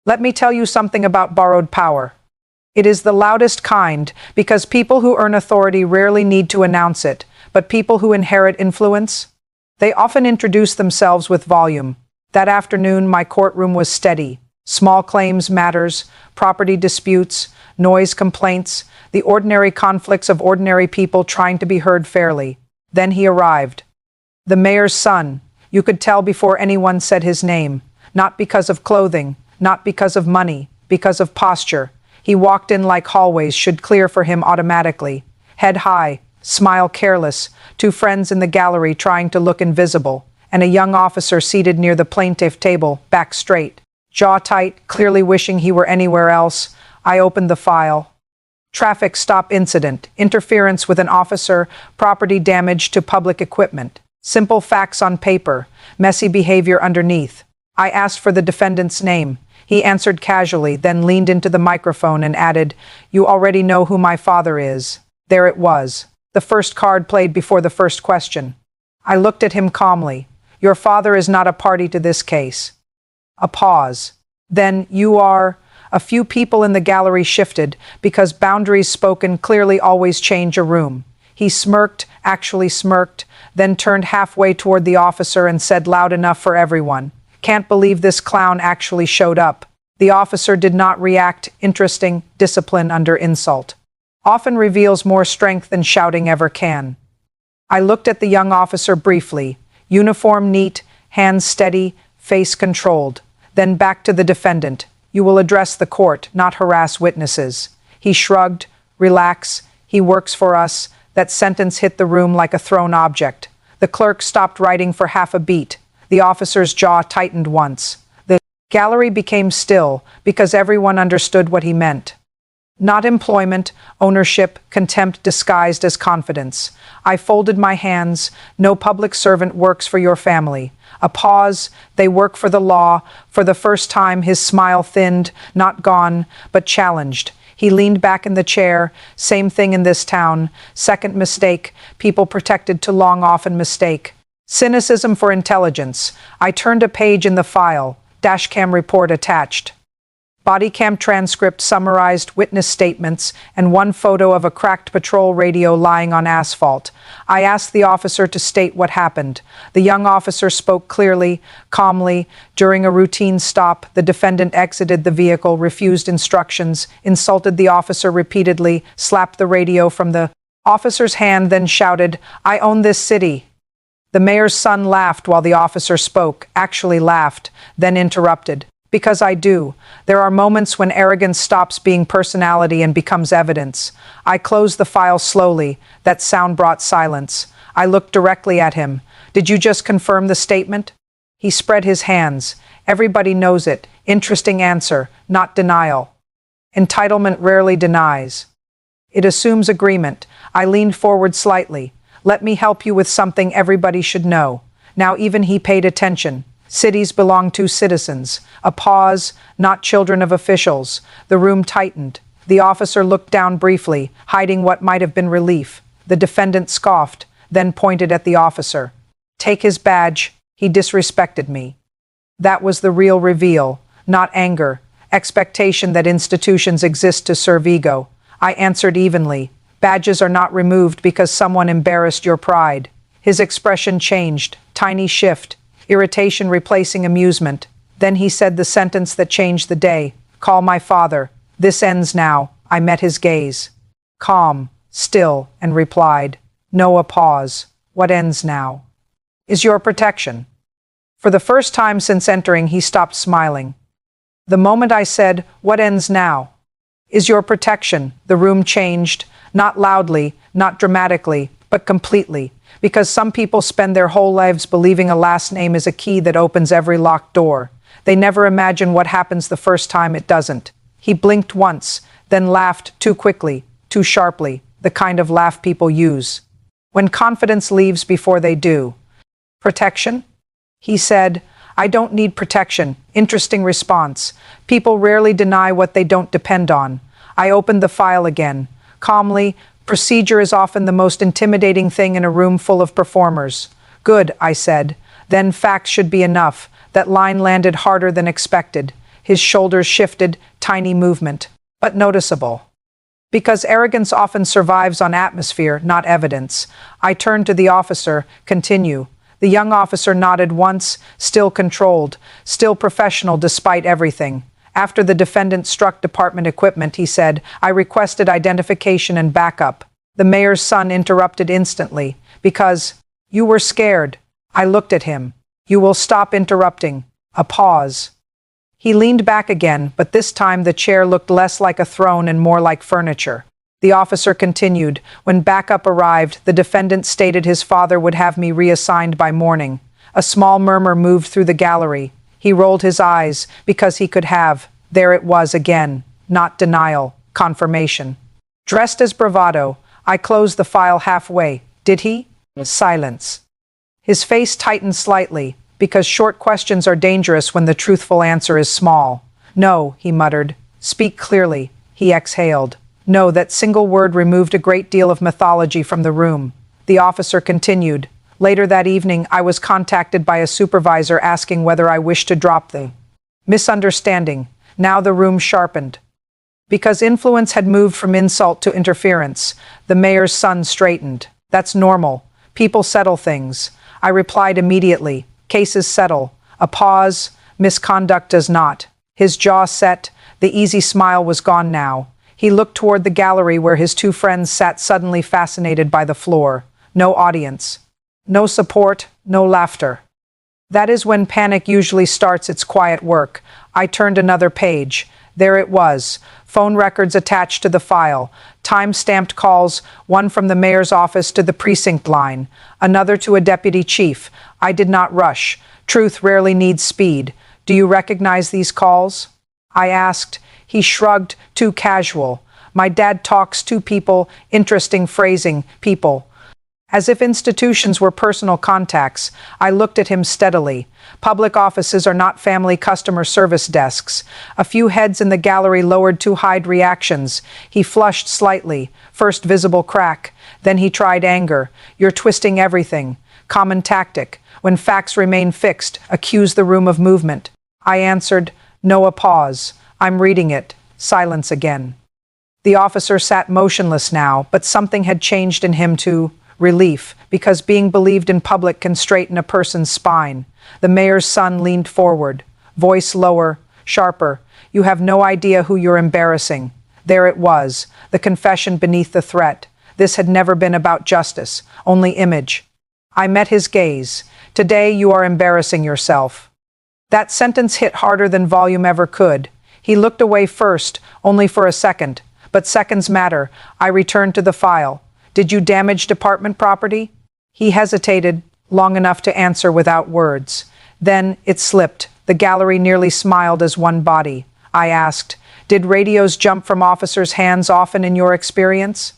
Let me tell you something about borrowed power. It is the loudest kind, because people who earn authority rarely need to announce it, but people who inherit influence, they often introduce themselves with volume. That afternoon, my courtroom was steady. Small claims matters, property disputes, noise complaints, the ordinary conflicts of ordinary people trying to be heard fairly. Then he arrived. The mayor's son. You could tell before anyone said his name. Not because of clothing, not because of money, because of posture. He walked in like hallways should clear for him automatically. Head high, smile careless, two friends in the gallery trying to look invisible, and a young officer seated near the plaintiff table, back straight. Jaw tight, clearly wishing he were anywhere else. I opened the file. Traffic stop incident, interference with an officer, property damage to public equipment. Simple facts on paper, messy behavior underneath. I asked for the defendant's name. He answered casually, then leaned into the microphone and added, "You already know who my father is." There it was. The first card played before the first question. I looked at him calmly. "Your father is not a party to this case." A pause. "Then you are..." A few people in the gallery shifted, because boundaries spoken clearly always change a room. He smirked, actually smirked, then turned halfway toward the officer and said loud enough for everyone, "Can't believe this clown actually showed up." The officer did not react. Interesting. Discipline under insult often reveals more strength than shouting ever can. I looked at the young officer briefly. Uniform neat, hands steady, face controlled. Then back to the defendant. "You will address the court, not harass witnesses." He shrugged. "Relax. He works for us." That sentence hit the room like a thrown object. The clerk stopped writing for half a beat. The officer's jaw tightened once. The gallery became still, because everyone understood what he meant. Not employment, ownership, contempt disguised as confidence. I folded my hands. "No public servant works for your family." A pause. "They work for the law." For the first time, his smile thinned, not gone, but challenged. He leaned back in the chair. "Same thing in this town. Second mistake. People protected too long often mistake." Cynicism for intelligence. I turned a page in the file. Dashcam report attached. Bodycam transcript summarized, witness statements, and one photo of a cracked patrol radio lying on asphalt. I asked the officer to state what happened. The young officer spoke clearly, calmly. During a routine stop, the defendant exited the vehicle, refused instructions, insulted the officer repeatedly, slapped the radio from the officer's hand, then shouted, "I own this city." The mayor's son laughed while the officer spoke, actually laughed, then interrupted. "Because I do. There are moments when arrogance stops being personality and becomes evidence." I closed the file slowly. That sound brought silence. I looked directly at him. "Did you just confirm the statement?" He spread his hands. "Everybody knows it. Interesting answer, not denial." Entitlement rarely denies. It assumes agreement. I leaned forward slightly. "Let me help you with something everybody should know." Now even he paid attention. Cities belong to citizens. A pause, not children of officials. The room tightened. The officer looked down briefly, hiding what might have been relief. The defendant scoffed, then pointed at the officer. "Take his badge. He disrespected me." That was the real reveal, not anger, expectation that institutions exist to serve ego. I answered evenly. "Badges are not removed because someone embarrassed your pride." His expression changed, tiny shift. Irritation replacing amusement. Then he said the sentence that changed the day. "Call my father. This ends now." I met his gaze. Calm, still, and replied. No, a pause. "What ends now?" "Is your protection." For the first time since entering, he stopped smiling. The moment I said, "What ends now?" "Is your protection," the room changed, not loudly, not dramatically, but completely. Because some people spend their whole lives believing a last name is a key that opens every locked door. They never imagine what happens the first time it doesn't. He blinked once, then laughed too quickly, too sharply, the kind of laugh people use when confidence leaves before they do. "Protection?" He said, "I don't need protection." Interesting response. People rarely deny what they don't depend on. I opened the file again. Calmly, procedure is often the most intimidating thing in a room full of performers. "Good," I said. "Then facts should be enough." That line landed harder than expected. His shoulders shifted, tiny movement, but noticeable. Because arrogance often survives on atmosphere, not evidence. I turned to the officer, continue. The young officer nodded once, still controlled, still professional despite everything. After the defendant struck department equipment, he said, "I requested identification and backup." The mayor's son interrupted instantly. "Because you were scared." I looked at him. "You will stop interrupting." A pause. He leaned back again, but this time the chair looked less like a throne and more like furniture. The officer continued. When backup arrived, the defendant stated his father would have me reassigned by morning. A small murmur moved through the gallery. He rolled his eyes, because he could have. There it was again. Not denial, confirmation. Dressed as bravado, I closed the file halfway. Did he? Silence. His face tightened slightly, because short questions are dangerous when the truthful answer is small. "No," he muttered. "Speak clearly." He exhaled. No, that single word removed a great deal of mythology from the room. The officer continued. Later that evening, I was contacted by a supervisor asking whether I wished to drop the misunderstanding. Now the room sharpened. Because influence had moved from insult to interference, the mayor's son straightened. "That's normal. People settle things." I replied immediately. "Cases settle." A pause. "Misconduct does not." His jaw set. The easy smile was gone now. He looked toward the gallery where his two friends sat, suddenly fascinated by the floor. No audience. No support. No laughter. That is when panic usually starts its quiet work. I turned another page. There it was. Phone records attached to the file. Time-stamped calls, one from the mayor's office to the precinct line, another to a deputy chief. I did not rush. Truth rarely needs speed. "Do you recognize these calls?" I asked. He shrugged, too casual. "My dad talks to people, interesting phrasing, people." As if institutions were personal contacts, I looked at him steadily. Public offices are not family customer service desks. A few heads in the gallery lowered to hide reactions. He flushed slightly, first visible crack. Then he tried anger. "You're twisting everything." Common tactic. When facts remain fixed, accuse the room of movement. I answered, "No." A pause. "I'm reading it." Silence again. The officer sat motionless now, but something had changed in him too. Relief, because being believed in public can straighten a person's spine. The mayor's son leaned forward, voice lower, sharper. "You have no idea who you're embarrassing." There it was, the confession beneath the threat. This had never been about justice, only image. I met his gaze. "Today you are embarrassing yourself." That sentence hit harder than volume ever could. He looked away first, only for a second. But seconds matter. I returned to the file. "Did you damage department property?" He hesitated, long enough to answer without words. Then it slipped. The gallery nearly smiled as one body. I asked, "Did radios jump from officers' hands often in your experience?"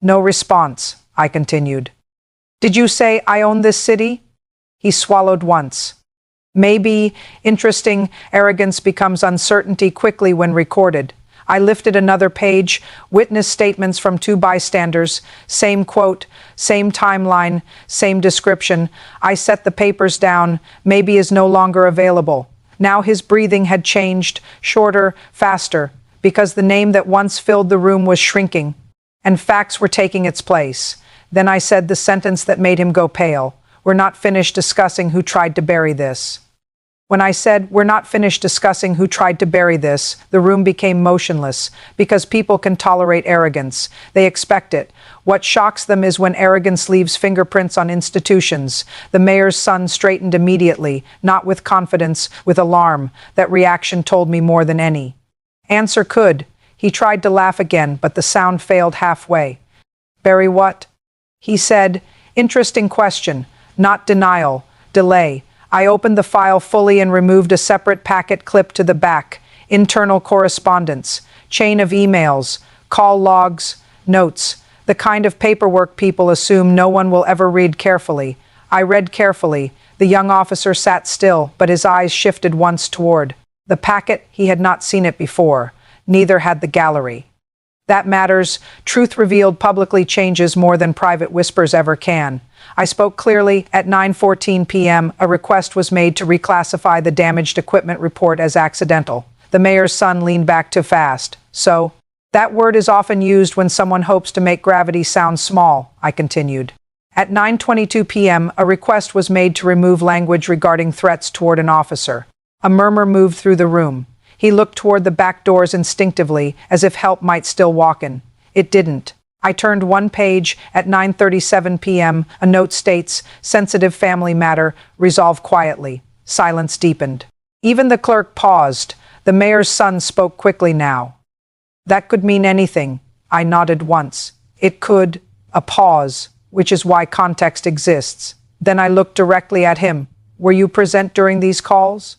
No response. I continued. "Did you say, 'I own this city'?" He swallowed once. "Maybe. Interesting. Arrogance becomes uncertainty quickly when recorded." I lifted another page, witness statements from two bystanders, same quote, same timeline, same description. I set the papers down, maybe is no longer available. Now his breathing had changed, shorter, faster, because the name that once filled the room was shrinking, and facts were taking its place. Then I said the sentence that made him go pale. "We're not finished discussing who tried to bury this." When I said, "We're not finished discussing who tried to bury this," the room became motionless, because people can tolerate arrogance. They expect it. What shocks them is when arrogance leaves fingerprints on institutions. The mayor's son straightened immediately, not with confidence, with alarm. That reaction told me more than any answer could. He tried to laugh again, but the sound failed halfway. "Bury what?" He said, "Interesting question. Not denial. Delay." I opened the file fully and removed a separate packet clip to the back. Internal correspondence, chain of emails, call logs, notes, the kind of paperwork people assume no one will ever read carefully. I read carefully. The young officer sat still, but his eyes shifted once toward the packet. He had not seen it before. Neither had the gallery. That matters. Truth revealed publicly changes more than private whispers ever can. I spoke clearly. At 9:14 p.m., a request was made to reclassify the damaged equipment report as accidental. The mayor's son leaned back too fast. So, that word is often used when someone hopes to make gravity sound small, I continued. At 9:22 p.m., a request was made to remove language regarding threats toward an officer. A murmur moved through the room. He looked toward the back doors instinctively, as if help might still walk in. It didn't. I turned one page. At 9:37 p.m., a note states, "Sensitive family matter, resolve quietly." Silence deepened. Even the clerk paused. The mayor's son spoke quickly now. "That could mean anything." I nodded once. "It could." A pause, which is why context exists. Then I looked directly at him. "Were you present during these calls?"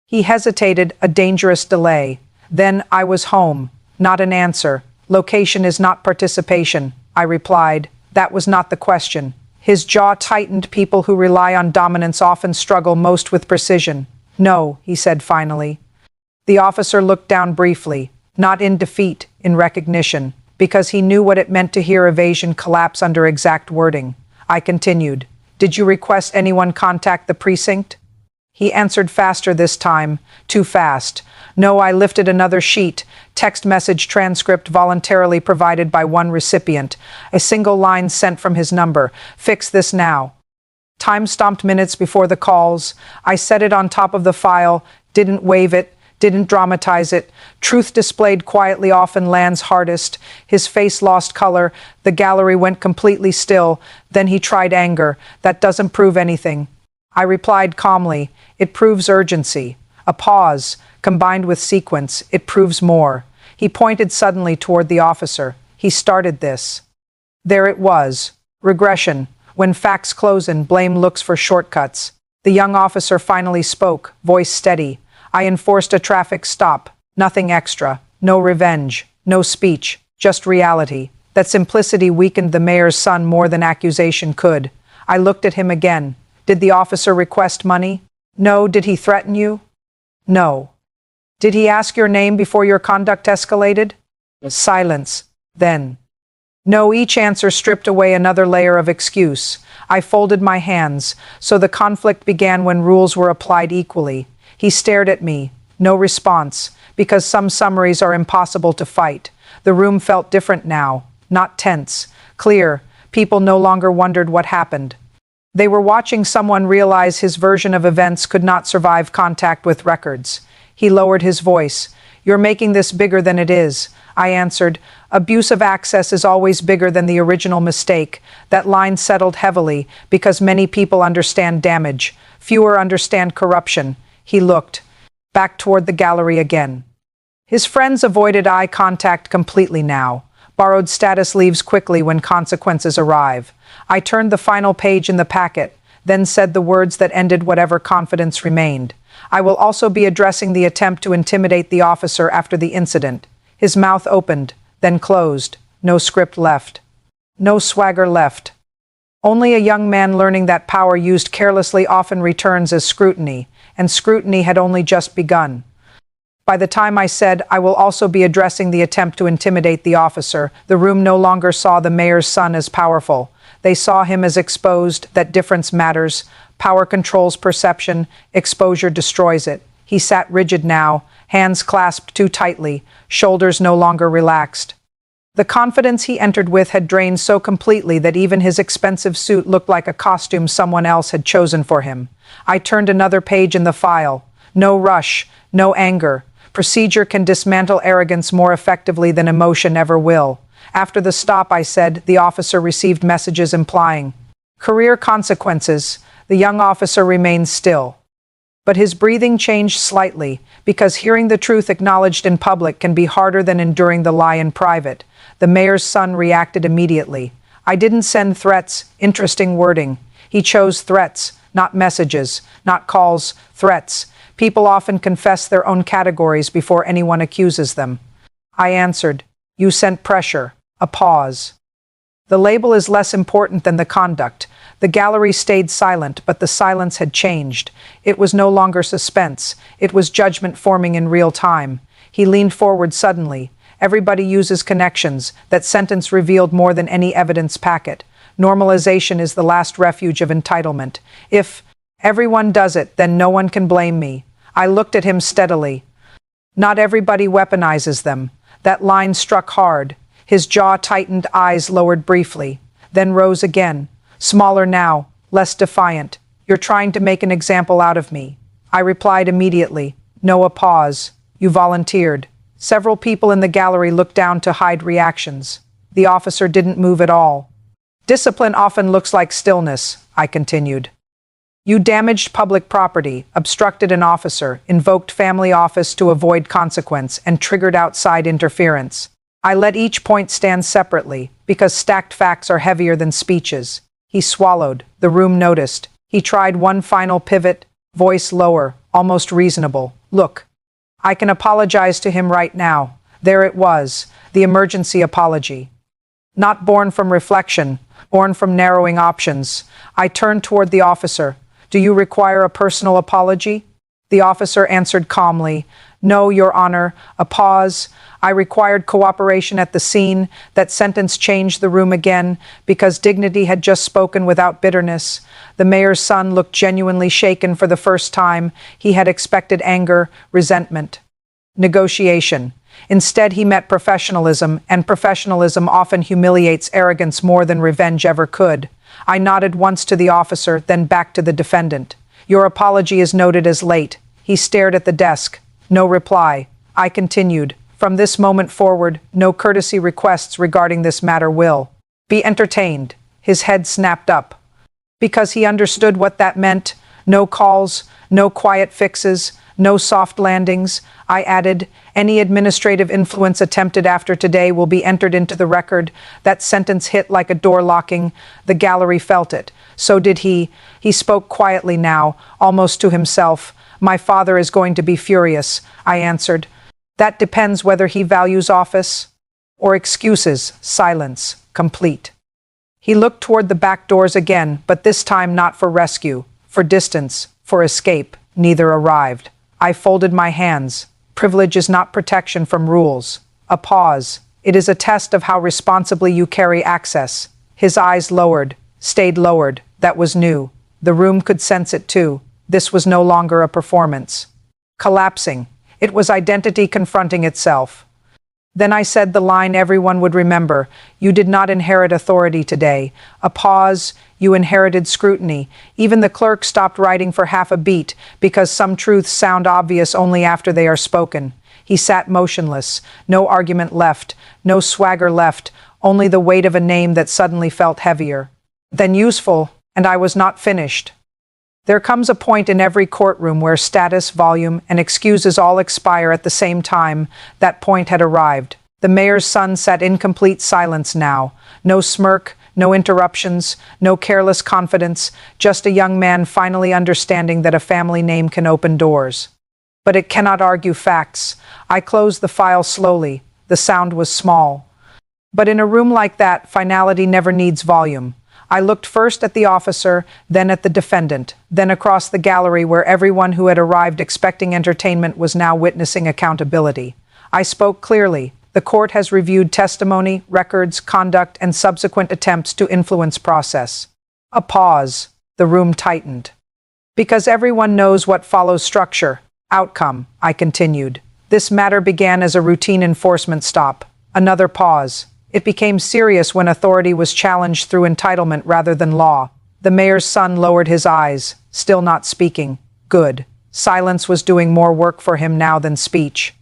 He hesitated, a dangerous delay. Then, "I was home." Not an answer. "Location is not participation," I replied. That was not the question. His jaw tightened. People who rely on dominance often struggle most with precision. "No," he said finally. The officer looked down briefly, not in defeat, in recognition, because he knew what it meant to hear evasion collapse under exact wording. I continued, "Did you request anyone contact the precinct?" He answered faster this time, too fast. "No." I lifted another sheet, text message transcript voluntarily provided by one recipient, a single line sent from his number. "Fix this now." Time stopped minutes before the calls. I set it on top of the file, didn't wave it, didn't dramatize it. Truth displayed quietly often lands hardest. His face lost color. The gallery went completely still. Then he tried anger. "That doesn't prove anything." I replied calmly, "It proves urgency." A pause, combined with sequence, "It proves more." He pointed suddenly toward the officer. "He started this." There it was. Regression. When facts close in, blame looks for shortcuts. The young officer finally spoke, voice steady. "I enforced a traffic stop. Nothing extra. No revenge. No speech. Just reality." That simplicity weakened the mayor's son more than accusation could. I looked at him again. "Did the officer request money?" "No." "Did he threaten you?" "No." "Did he ask your name before your conduct escalated?" Silence. Then, "No." Each answer stripped away another layer of excuse. I folded my hands. So the conflict began when rules were applied equally. He stared at me. No response, because some summaries are impossible to fight. The room felt different now. Not tense. Clear. People no longer wondered what happened. They were watching someone realize his version of events could not survive contact with records. He lowered his voice. "You're making this bigger than it is." I answered, "Abuse of access is always bigger than the original mistake." That line settled heavily, because many people understand damage. Fewer understand corruption. He looked back toward the gallery again. His friends avoided eye contact completely now. Borrowed status leaves quickly when consequences arrive. I turned the final page in the packet, then said the words that ended whatever confidence remained. "I will also be addressing the attempt to intimidate the officer after the incident." His mouth opened, then closed. No script left. No swagger left. Only a young man learning that power used carelessly often returns as scrutiny, and scrutiny had only just begun. By the time I said, "I will also be addressing the attempt to intimidate the officer," the room no longer saw the mayor's son as powerful. They saw him as exposed. That difference matters. Power controls perception. Exposure destroys it. He sat rigid now, hands clasped too tightly, shoulders no longer relaxed. The confidence he entered with had drained so completely that even his expensive suit looked like a costume someone else had chosen for him. I turned another page in the file. No rush, no anger. Procedure can dismantle arrogance more effectively than emotion ever will. After the stop, I said, the officer received messages implying career consequences. The young officer remained still. But his breathing changed slightly, because hearing the truth acknowledged in public can be harder than enduring the lie in private. The mayor's son reacted immediately. "I didn't send threats." Interesting wording. He chose threats, not messages, not calls, threats. People often confess their own categories before anyone accuses them. I answered, "You sent pressure." A pause. The label is less important than the conduct. The gallery stayed silent, but the silence had changed. It was no longer suspense. It was judgment forming in real time. He leaned forward suddenly. "Everybody uses connections." That sentence revealed more than any evidence packet. Normalization is the last refuge of entitlement. If everyone does it, then no one can blame me. I looked at him steadily. Not everybody weaponizes them. That line struck hard. His jaw tightened, eyes lowered briefly, then rose again, smaller now, less defiant. You're trying to make an example out of me. I replied immediately. Noah pause. You volunteered. Several people in the gallery looked down to hide reactions. The officer didn't move at all. Discipline often looks like stillness, I continued. You damaged public property, obstructed an officer, invoked family office to avoid consequence, and triggered outside interference. I let each point stand separately, because stacked facts are heavier than speeches. He swallowed. The room noticed. He tried one final pivot, voice lower, almost reasonable. Look, I can apologize to him right now. There it was, the emergency apology. Not born from reflection, born from narrowing options. I turned toward the officer. Do you require a personal apology? The officer answered calmly. No, Your Honor. A pause. I required cooperation at the scene. That sentence changed the room again, because dignity had just spoken without bitterness. The mayor's son looked genuinely shaken for the first time. He had expected anger, resentment, negotiation. Instead, he met professionalism, and professionalism often humiliates arrogance more than revenge ever could. I nodded once to the officer, then back to the defendant. Your apology is noted as late. He stared at the desk. No reply. I continued. From this moment forward, no courtesy requests regarding this matter will be entertained. His head snapped up. Because he understood what that meant. No calls, no quiet fixes, no soft landings. I added, any administrative influence attempted after today will be entered into the record. That sentence hit like a door locking. The gallery felt it. So did he. He spoke quietly now, almost to himself. My father is going to be furious, I answered. That depends whether he values office or excuses. Silence. Complete. He looked toward the back doors again, but this time not for rescue, for distance, for escape. Neither arrived. I folded my hands. Privilege is not protection from rules. A pause. It is a test of how responsibly you carry access. His eyes lowered, stayed lowered. That was new. The room could sense it too. This was no longer a performance. Collapsing. It was identity confronting itself. Then I said the line everyone would remember. You did not inherit authority today. A pause. You inherited scrutiny. Even the clerk stopped writing for half a beat, because some truths sound obvious only after they are spoken. He sat motionless. No argument left. No swagger left. Only the weight of a name that suddenly felt heavier than useful. And I was not finished. There comes a point in every courtroom where status, volume, and excuses all expire at the same time. That point had arrived. The mayor's son sat in complete silence now. No smirk, no interruptions, no careless confidence, just a young man finally understanding that a family name can open doors. But it cannot argue facts. I closed the file slowly. The sound was small. But in a room like that, finality never needs volume. I looked first at the officer, then at the defendant, then across the gallery where everyone who had arrived expecting entertainment was now witnessing accountability. I spoke clearly. The court has reviewed testimony, records, conduct, and subsequent attempts to influence process. A pause. The room tightened. Because everyone knows what follows structure. Outcome, I continued. This matter began as a routine enforcement stop. Another pause. It became serious when authority was challenged through entitlement rather than law. The mayor's son lowered his eyes, still not speaking. Good. Silence was doing more work for him now than speech.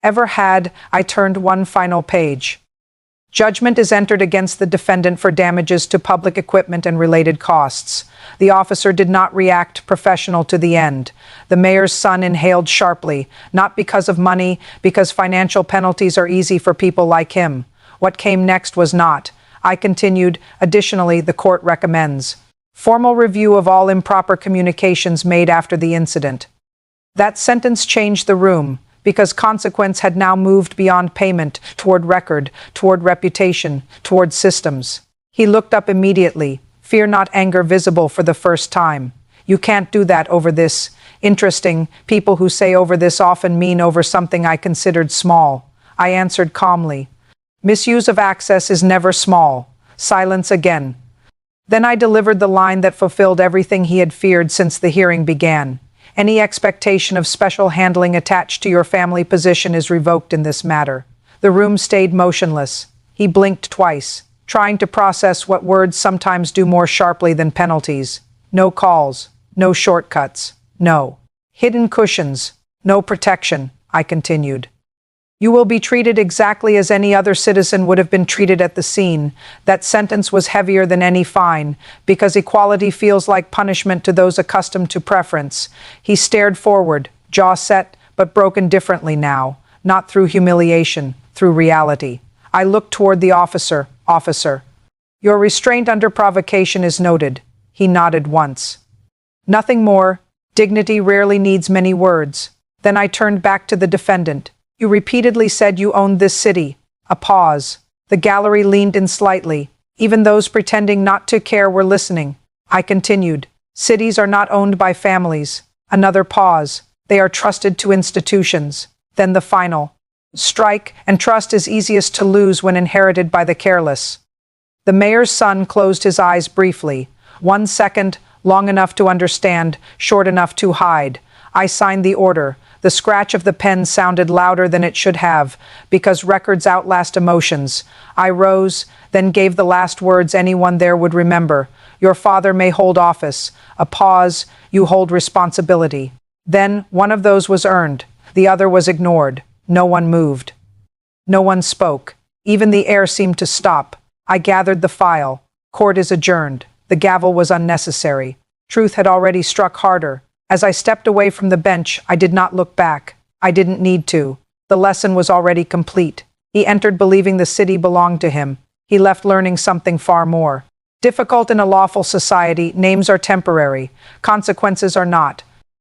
Ever had, I turned one final page. Judgment is entered against the defendant for damages to public equipment and related costs. The officer did not react, professional to the end. The mayor's son inhaled sharply, not because of money, because financial penalties are easy for people like him. What came next was not. I continued, additionally, the court recommends formal review of all improper communications made after the incident. That sentence changed the room, because consequence had now moved beyond payment, toward record, toward reputation, toward systems. He looked up immediately, fear not anger visible for the first time. You can't do that over this. Interesting, people who say over this often mean over something I considered small. I answered calmly. Misuse of access is never small. Silence again. Then I delivered the line that fulfilled everything he had feared since the hearing began. Any expectation of special handling attached to your family position is revoked in this matter. The room stayed motionless. He blinked twice, trying to process what words sometimes do more sharply than penalties. No calls, no shortcuts, no hidden cushions, no protection, I continued. You will be treated exactly as any other citizen would have been treated at the scene. That sentence was heavier than any fine, because equality feels like punishment to those accustomed to preference. He stared forward, jaw set, but broken differently now, not through humiliation, through reality. I looked toward the officer. Officer, your restraint under provocation is noted. He nodded once. Nothing more. Dignity rarely needs many words. Then I turned back to the defendant. You repeatedly said you owned this city. A pause. The gallery leaned in slightly. Even those pretending not to care were listening. I continued. Cities are not owned by families. Another pause. They are trusted to institutions. Then the final. Strike and trust is easiest to lose when inherited by the careless. The mayor's son closed his eyes briefly. 1 second, long enough to understand, short enough to hide. I signed the order. The scratch of the pen sounded louder than it should have, because records outlast emotions. I rose, then gave the last words anyone there would remember. Your father may hold office. A pause. You hold responsibility. Then one of those was earned. The other was ignored. No one moved. No one spoke. Even the air seemed to stop. I gathered the file. Court is adjourned. The gavel was unnecessary. Truth had already struck harder. As I stepped away from the bench, I did not look back. I didn't need to. The lesson was already complete. He entered believing the city belonged to him. He left learning something far more. Difficult in a lawful society, names are temporary. Consequences are not.